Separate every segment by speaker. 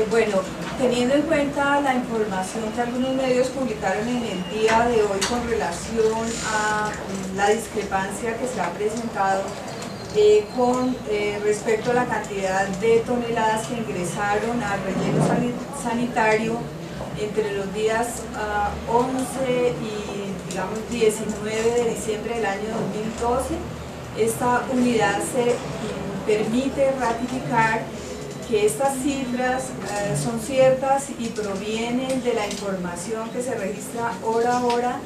Speaker 1: Bueno, teniendo en cuenta la información que algunos medios publicaron en el día de hoy con relación a la discrepancia que se ha presentado con respecto a la cantidad de toneladas que ingresaron al relleno sanitario entre los días 11 y digamos 19 de diciembre del año 2012, esta unidad se permite ratificar que estas cifras son ciertas y provienen de la información que se registra hora a hora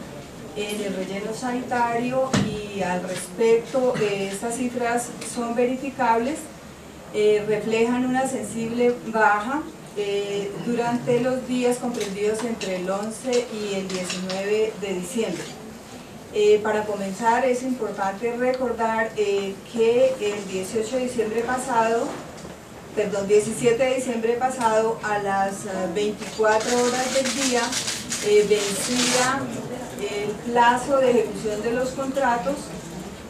Speaker 1: en el relleno sanitario, y al respecto estas cifras son verificables, reflejan una sensible baja durante los días comprendidos entre el 11 y el 19 de diciembre. Para comenzar, es importante recordar que el 17 de diciembre pasado, a las 24 horas del día, vencía el plazo de ejecución de los contratos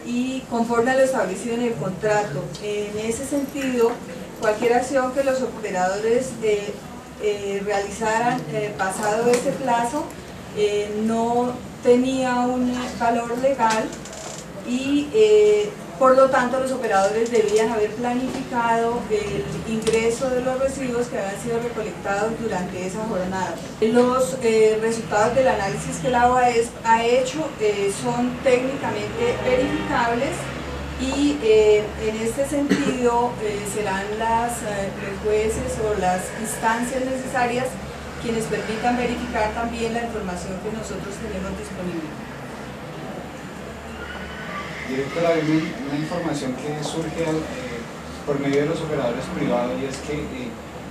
Speaker 1: y conforme a lo establecido en el contrato. En ese sentido, cualquier acción que los operadores realizaran pasado ese plazo no tenía un valor legal y por lo tanto los operadores debían haber planificado el ingreso de los residuos que habían sido recolectados durante esa jornada. Los resultados del análisis que la OAES ha hecho son técnicamente verificables y en este sentido serán los jueces o las instancias necesarias quienes permitan verificar también la información que nosotros tenemos disponible.
Speaker 2: Directora, hay una información que surge por medio de los operadores privados, y es que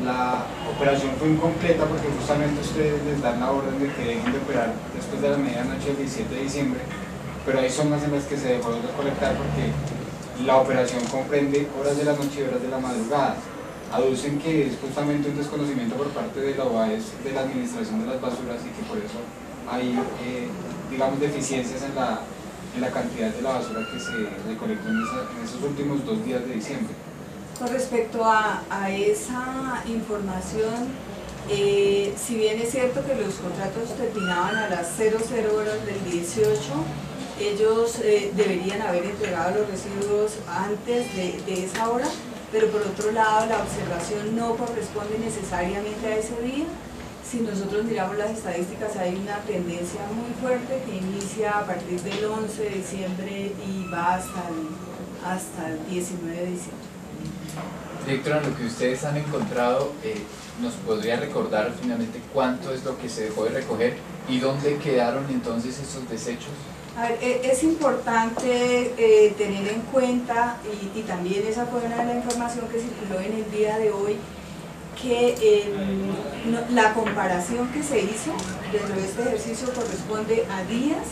Speaker 2: la operación fue incompleta porque justamente ustedes les dan la orden de que dejen de operar después de la medianoche del 17 de diciembre, pero hay zonas en las que se dejó de recolectar porque la operación comprende horas de la noche y horas de la madrugada. Aducen que es justamente un desconocimiento por parte de la OAES de la administración de las basuras y que por eso hay, digamos, deficiencias en la cantidad de la basura que se recolectó en esos últimos 2 días de diciembre.
Speaker 1: Con respecto a esa información, si bien es cierto que los contratos terminaban a las 00 horas del 18, ellos deberían haber entregado los residuos antes de esa hora, pero por otro lado la observación no corresponde necesariamente a ese día. Si nosotros miramos las estadísticas, hay una tendencia muy fuerte que inicia a partir del 11 de diciembre y va hasta el 19 de diciembre.
Speaker 3: Directora, lo que ustedes han encontrado, ¿nos podría recordar finalmente cuánto es lo que se dejó de recoger y dónde quedaron entonces esos desechos?
Speaker 1: A ver, es importante tener en cuenta, y también esa fue una de la información que circuló en el día de hoy, que la comparación que se hizo dentro de este ejercicio corresponde a días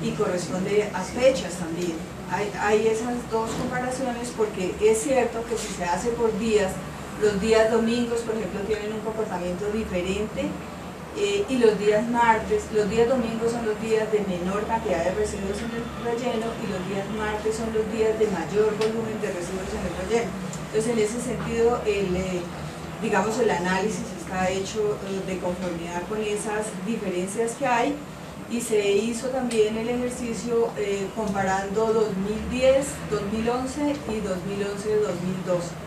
Speaker 1: y corresponde a fechas también. Hay esas dos comparaciones porque es cierto que si se hace por días, los días domingos, por ejemplo, tienen un comportamiento diferente y los días domingos son los días de menor cantidad de residuos en el relleno y los días martes son los días de mayor volumen de residuos en el relleno. Entonces, en ese sentido, digamos, el análisis está hecho de conformidad con esas diferencias que hay, y se hizo también el ejercicio comparando 2010, 2011 y 2011-2012.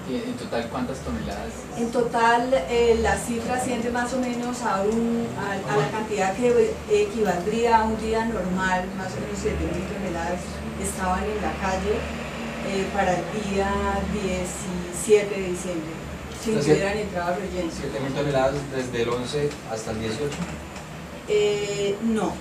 Speaker 3: ¿En total cuántas toneladas?
Speaker 1: En total la cifra asciende más o menos a la cantidad que equivaldría a un día normal, más o menos 7.000 toneladas estaban en la calle para el día 17 de diciembre, si no hubieran entrado al relleno.
Speaker 4: ¿7.000 toneladas desde el 11 hasta el 18?
Speaker 1: No.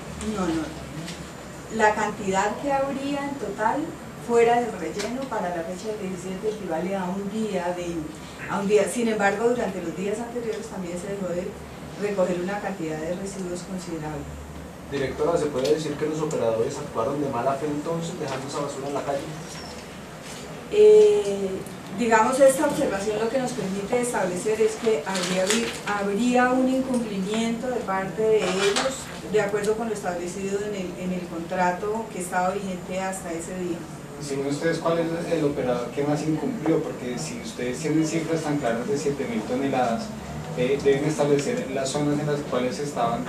Speaker 1: La cantidad que habría en total fuera del relleno para la fecha del 17 equivale a un día. Sin embargo, durante los días anteriores también se dejó de recoger una cantidad de residuos considerable.
Speaker 4: Directora, ¿se puede decir que los operadores actuaron de mala fe entonces, dejando esa basura en la calle?
Speaker 1: Digamos, esta observación lo que nos permite establecer es que habría un incumplimiento de parte de ellos de acuerdo con lo establecido en el contrato que estaba vigente hasta ese día.
Speaker 2: según ustedes, ¿cuál es el operador que más incumplió? Porque si ustedes tienen cifras tan claras de 7.000 toneladas, deben establecer las zonas en las cuales estaban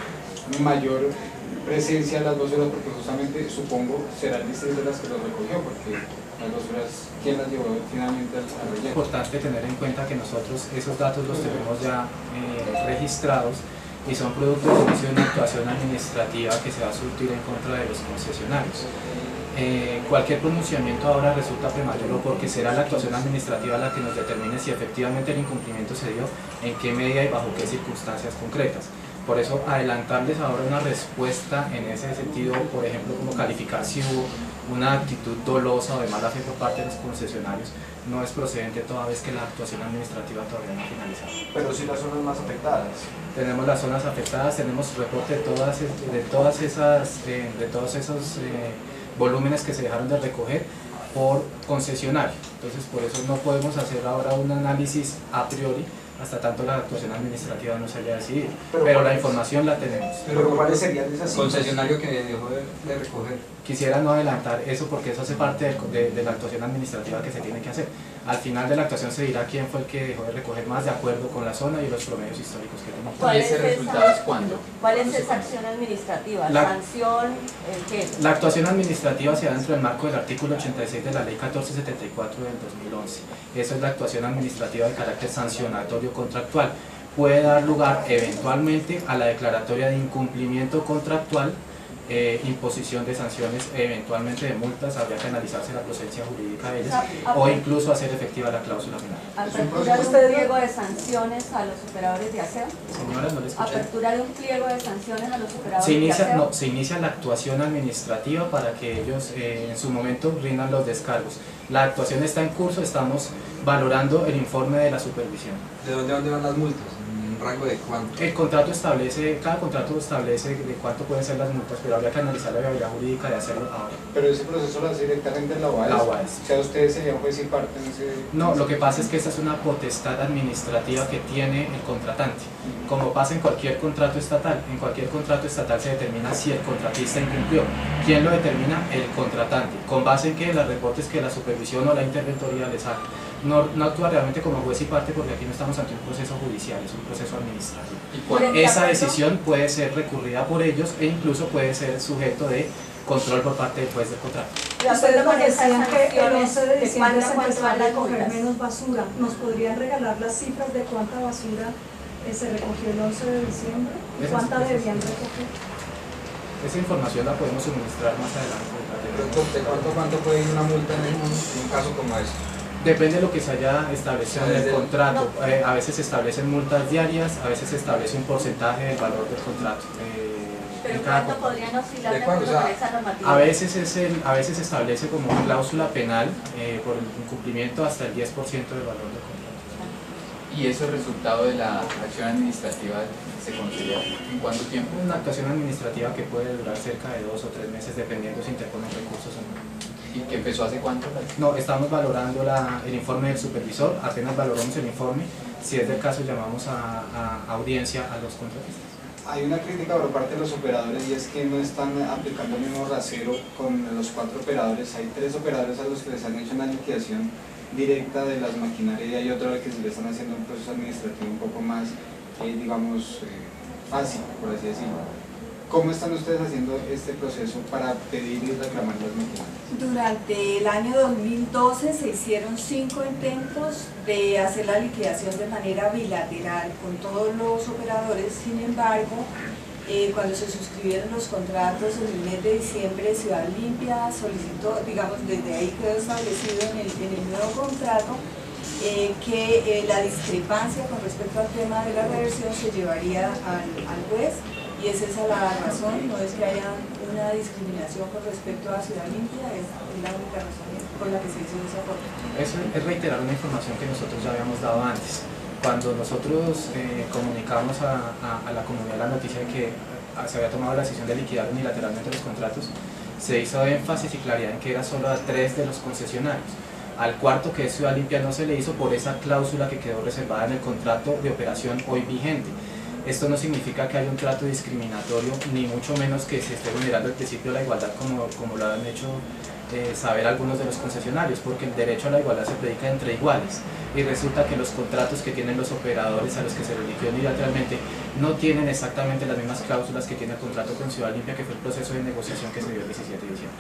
Speaker 2: mayor presencia de las basuras, porque justamente supongo será el distrito de las que los recogió, porque las basuras, ¿quién las llevó finalmente al
Speaker 5: Es
Speaker 2: relleno?
Speaker 5: importante tener en cuenta que nosotros esos datos los tenemos ya registrados y son producto del inicio de una actuación administrativa que se va a surtir en contra de los concesionarios. Cualquier pronunciamiento ahora resulta prematuro porque será la actuación administrativa la que nos determine si efectivamente el incumplimiento se dio, en qué medida y bajo qué circunstancias concretas. Por eso adelantarles ahora una respuesta en ese sentido, por ejemplo, como calificar si hubo una actitud dolosa o de mala fe por parte de los concesionarios, no es procedente toda vez que la actuación administrativa todavía no ha finalizado.
Speaker 4: Pero sí las zonas más afectadas.
Speaker 5: Tenemos las zonas afectadas, tenemos reporte de todos esos volúmenes que se dejaron de recoger por concesionario. Entonces por eso no podemos hacer ahora un análisis a priori hasta tanto la actuación administrativa no se haya decidido, pero la información la tenemos.
Speaker 4: Pero ¿cuáles serían esas cifras?
Speaker 6: Concesionario que dejó de recoger.
Speaker 5: Quisiera no adelantar eso porque eso hace parte de la actuación administrativa que se tiene que hacer. Al final de la actuación se dirá quién fue el que dejó de recoger más de acuerdo con la zona y los promedios históricos que tenemos.
Speaker 3: ¿Y ese resultado es cuándo?
Speaker 7: ¿Cuál es esa acción administrativa? ¿Sanción? ¿Qué?
Speaker 5: La actuación administrativa se da dentro del marco del artículo 86 de la Ley 1474 del 2011. Eso es la actuación administrativa de carácter sancionatorio contractual. Puede dar lugar eventualmente a la declaratoria de incumplimiento contractual, imposición de sanciones, eventualmente de multas, habría que analizarse la procedencia jurídica de ellas, o incluso hacer efectiva la cláusula penal.
Speaker 7: ¿Apertura de un pliego de sanciones a los operadores de aseo?
Speaker 5: Señora, no le escuché.
Speaker 7: ¿Apertura de un pliego de sanciones a los operadores
Speaker 5: Se
Speaker 7: de
Speaker 5: inicia,
Speaker 7: aseo?
Speaker 5: no, se inicia la actuación administrativa para que ellos en su momento rindan los descargos. La actuación está en curso, estamos valorando el informe de la supervisión.
Speaker 6: ¿De dónde van las multas? ¿Un rango de cuánto?
Speaker 5: El contrato establece, cada contrato establece de cuánto pueden ser las multas, pero habría que analizar la viabilidad jurídica de hacerlo ahora.
Speaker 2: Pero ese proceso lo hace directamente en la UAS.
Speaker 5: La UAS.
Speaker 2: O sea, ustedes serían juez y parte en ese...
Speaker 5: No, lo que pasa es que esta es una potestad administrativa que tiene el contratante. Como pasa en cualquier contrato estatal, en cualquier contrato estatal se determina si el contratista incumplió. ¿Quién lo determina? El contratante. ¿Con base en qué? Los reportes que la supervisión o la interventoría les haga. No actúa realmente como juez y parte porque aquí no estamos ante un proceso judicial, es un proceso administrativo. Esa decisión puede ser recurrida por ellos e incluso puede ser sujeto de control por parte del juez del contrato.
Speaker 7: De acuerdo con esas
Speaker 8: decían que el 11 de
Speaker 7: sanciones, ¿de
Speaker 8: diciembre se
Speaker 7: cuánto
Speaker 8: empezó a
Speaker 7: van las
Speaker 8: recoger
Speaker 7: multas?
Speaker 8: menos basura. ¿Nos podrían regalar las cifras de cuánta basura se recogió el 11 de diciembre? ¿Y cuánta debían recoger?
Speaker 5: Esa información la podemos suministrar más adelante.
Speaker 6: ¿De cuánto puede ir una multa en un caso como este?
Speaker 5: Depende de lo que se haya establecido en el contrato. A veces se establecen multas diarias, a veces se establece un porcentaje del valor del contrato.
Speaker 7: ¿Pero
Speaker 5: en cada
Speaker 7: cuánto podrían oscilar
Speaker 6: ¿De
Speaker 7: de
Speaker 6: cuánto?
Speaker 7: acuerdo
Speaker 6: O sea,
Speaker 7: con esa normativa?
Speaker 5: A veces se establece como una cláusula penal por el incumplimiento hasta el 10% del valor del contrato.
Speaker 3: ¿Y ese resultado de la acción administrativa se conocería en cuánto tiempo?
Speaker 5: Una actuación administrativa que puede durar cerca de 2 o 3 meses dependiendo si interponen recursos o no.
Speaker 3: ¿Y que empezó hace cuánto?
Speaker 5: No, estamos valorando el informe del supervisor, apenas valoramos el informe, si es del caso llamamos a audiencia a los contratistas.
Speaker 2: Hay una crítica por parte de los operadores y es que no están aplicando el mismo rasero con los 4 operadores. Hay 3 operadores a los que les han hecho una liquidación directa de las maquinarias y hay otro al que se le están haciendo un proceso administrativo un poco más, fácil, por así decirlo. ¿Cómo están ustedes haciendo este proceso para pedir y reclamar las maquinarias?
Speaker 1: Durante el año 2012 se hicieron 5 intentos de hacer la liquidación de manera bilateral con todos los operadores. Sin embargo, cuando se suscribieron los contratos en el mes de diciembre, Ciudad Limpia solicitó, digamos, desde ahí quedó establecido en el nuevo contrato que la discrepancia con respecto al tema de la reversión se llevaría al juez. Y es esa la razón, no es que haya una discriminación con respecto a Ciudad Limpia, es la única razón por la que se hizo esa forma.
Speaker 5: Eso es reiterar una información que nosotros ya habíamos dado antes. Cuando nosotros comunicamos a la comunidad la noticia de que se había tomado la decisión de liquidar unilateralmente los contratos, se hizo énfasis y claridad en que era solo a 3 de los concesionarios. Al cuarto, que es Ciudad Limpia, no se le hizo por esa cláusula que quedó reservada en el contrato de operación hoy vigente. Esto no significa que haya un trato discriminatorio, ni mucho menos que se esté vulnerando el principio de la igualdad como lo han hecho saber algunos de los concesionarios, porque el derecho a la igualdad se predica entre iguales y resulta que los contratos que tienen los operadores a los que se les liquidó unilateralmente no tienen exactamente las mismas cláusulas que tiene el contrato con Ciudad Limpia, que fue el proceso de negociación que se dio el 17 de diciembre.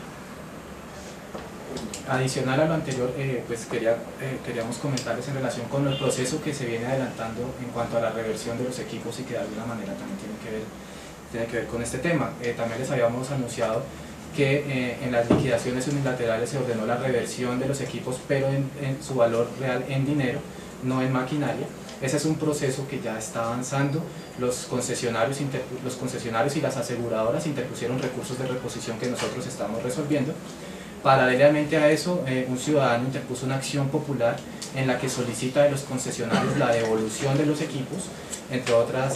Speaker 5: Adicional a lo anterior, pues queríamos comentarles en relación con el proceso que se viene adelantando en cuanto a la reversión de los equipos y que de alguna manera también tiene que ver con este tema. También les habíamos anunciado que en las liquidaciones unilaterales se ordenó la reversión de los equipos, pero en su valor real en dinero, no en maquinaria. Ese es un proceso que ya está avanzando. Los concesionarios y las aseguradoras interpusieron recursos de reposición que nosotros estamos resolviendo. Paralelamente a eso, un ciudadano interpuso una acción popular en la que solicita de los concesionarios la devolución de los equipos, entre otras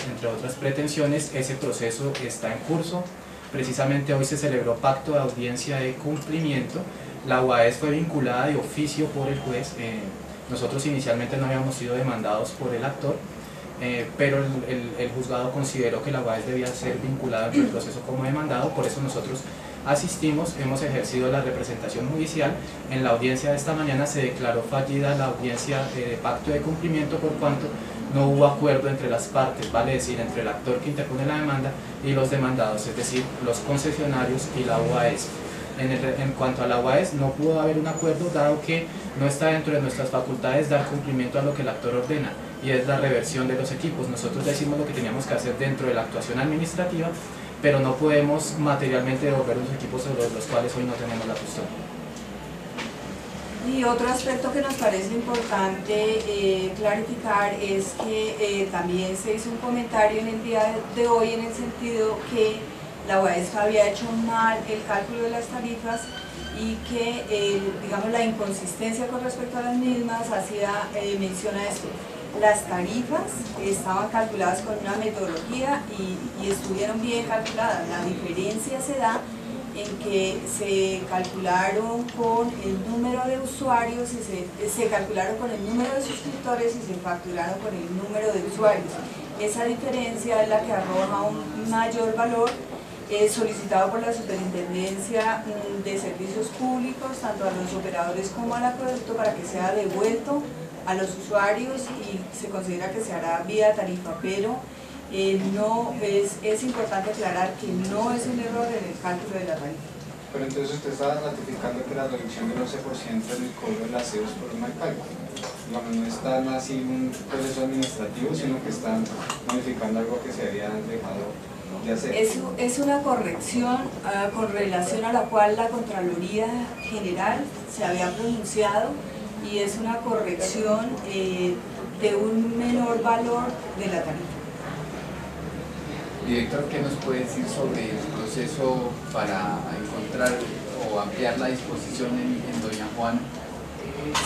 Speaker 5: pretensiones. Ese proceso está en curso. Precisamente hoy se celebró pacto de audiencia de cumplimiento. La UAES fue vinculada de oficio por el juez. Nosotros inicialmente no habíamos sido demandados por el actor, pero el juzgado consideró que la UAES debía ser vinculada en el proceso como demandado. Por eso nosotros asistimos, hemos ejercido la representación judicial. En la audiencia de esta mañana se declaró fallida la audiencia de pacto de cumplimiento por cuanto no hubo acuerdo entre las partes, vale decir, entre el actor que interpone la demanda y los demandados, es decir, los concesionarios y la UAES. En cuanto a la UAES, no pudo haber un acuerdo dado que no está dentro de nuestras facultades dar cumplimiento a lo que el actor ordena, y es la reversión de los equipos. Nosotros decimos lo que teníamos que hacer dentro de la actuación administrativa, pero no podemos materialmente devolver los equipos sobre los cuales hoy no tenemos la custodia.
Speaker 1: Y otro aspecto que nos parece importante clarificar es que también se hizo un comentario en el día de hoy en el sentido que la UAES había hecho mal el cálculo de las tarifas y que digamos, la inconsistencia con respecto a las mismas hacía mención a esto. Las tarifas estaban calculadas con una metodología y estuvieron bien calculadas. La diferencia se da en que se calcularon con el número de usuarios, y se calcularon con el número de suscriptores y se facturaron con el número de usuarios. Esa diferencia es la que arroja un mayor valor solicitado por la Superintendencia de Servicios Públicos, tanto a los operadores como al acueducto, para que sea devuelto a los usuarios y se considera que se hará vía tarifa, pero no es importante aclarar que no es un error en el cálculo de la tarifa.
Speaker 2: Pero entonces usted está ratificando que la reducción del 11% en el cobro del aseo es por un mal cálculo. Digamos, no están así un proceso administrativo, sino que están modificando algo que se había dejado de hacer.
Speaker 1: Es una corrección con relación a la cual la Contraloría General se había pronunciado, y es una corrección de un menor valor de la tarifa.
Speaker 3: Director, ¿qué nos puede decir sobre el proceso para encontrar o ampliar la disposición en Doña Juana?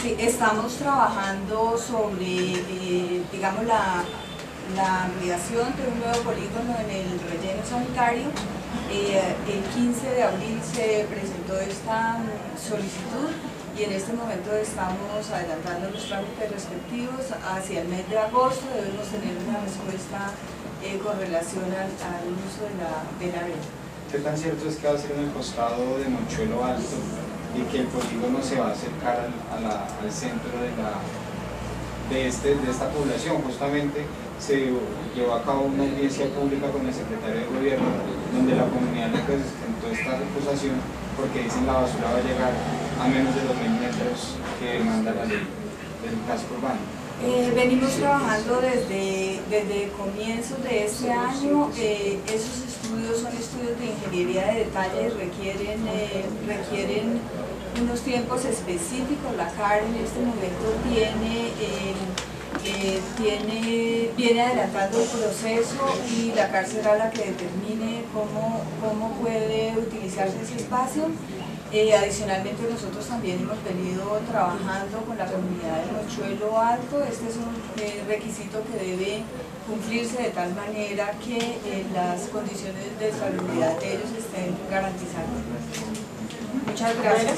Speaker 1: Sí, estamos trabajando sobre, digamos, la ampliación de un nuevo polígono en el relleno sanitario. El 15 de abril se presentó esta solicitud y en este momento estamos adelantando los trámites respectivos. Hacia el mes de agosto debemos tener una respuesta con relación al uso de la red.
Speaker 2: ¿Qué tan cierto es que va a ser en el costado de Mochuelo Alto y que el polígono se va a acercar al centro de esta población? Justamente se llevó a cabo una audiencia pública con el secretario de gobierno, donde la comunidad le presentó esta recusación porque dicen la basura va a llegar a menos de 2.000 metros que demanda la ley del casco urbano.
Speaker 1: Venimos trabajando desde comienzos de este año. Esos estudios son estudios de ingeniería de detalle, requieren unos tiempos específicos. La CAR en este momento viene adelantando el proceso y la CAR será la que determine cómo puede utilizarse ese espacio. Adicionalmente nosotros también hemos venido trabajando con la comunidad de Mochuelo Alto. Este es un requisito que debe cumplirse de tal manera que las condiciones de salubridad de ellos estén garantizadas. Muchas gracias.